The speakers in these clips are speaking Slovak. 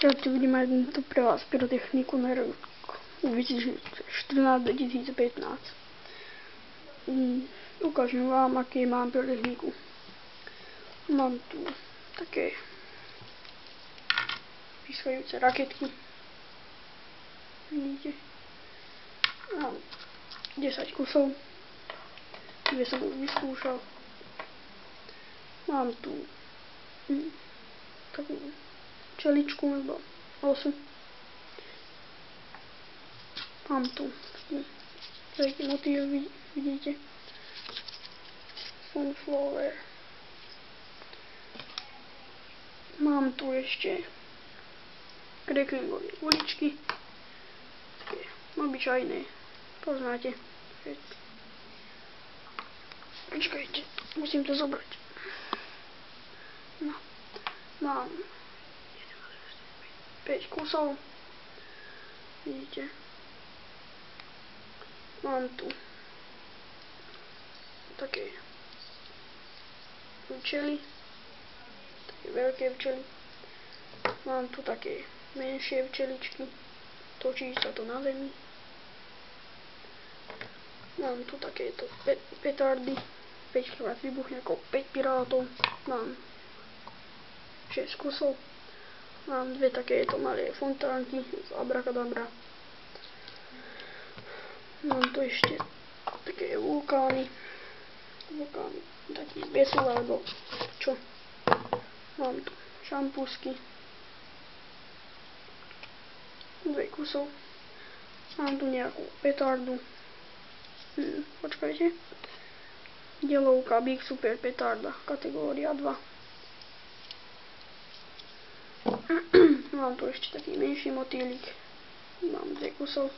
Čaute, budem mať tu pre vás pyrotechniku na rok 2014-2015. Ukážem vám, aké mám pyrotechniku. Mám tu také vyskajúce raketky. Vidíte? Mám 10 kusov. Dve som už vyskúšal. Mám tu takú čeličku alebo osu. Mám tu taký motýl, vidíte? Sunflower. Mám tu ešte cracklingové uličky. Také obyčajné. Poznáte. Počkajte, musím to zobrať. No. Mám 5 kusov. Vidíte? Mám tu také včely. Také veľké včely. Mám tu také menšie včeličky. Točí sa to na zemi. Mám tu takéto petardy. 5-krát vybuchne ako 5 pirátov. Mám 6 kusov. Mám dve takéto malé fontánky z Abrakadabra. Mám tu ešte také vulkány. Taký besul alebo čo. Mám tu šampusky. 2 kusov. Mám tu nejakú petardu. Počkajte. Delovka Big Super Petarda, kategória 2. Mám tu ešte taký menší motýlik. Mám 2 kusov.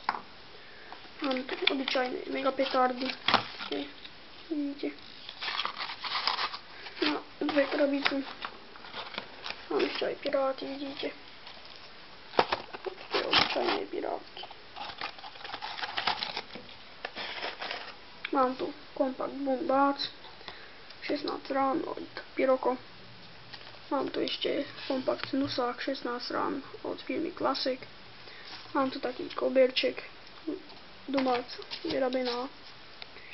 Mám tu obyčajné mega petardy. Vidíte? No, 2 krabice. Mám ešte aj piráty, vidíte? Také obyčajné pirátky. Mám tu Compact Boom Bats 16 rán od Pyroco. Mám tu ešte Compact Snusák 16 rán od firmy Classic. Mám tu taký koberček domáca vyrobená,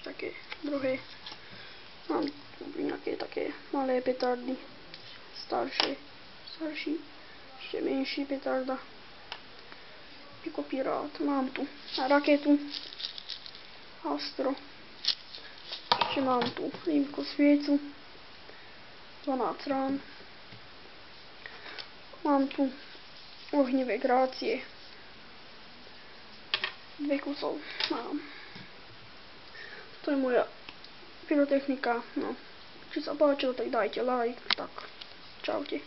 také druhé. Mám tu nejaké také malé petardy, starší, ešte menší petarda, ako pirát. Mám tu raketu Astro. Ešte mám tu rýmku sviecu 12 rán. Mám tu ohňové grácie 2 kusov mám. To je moja pyrotechnika. No, či sa páčilo, tak dajte like. Tak, čaute.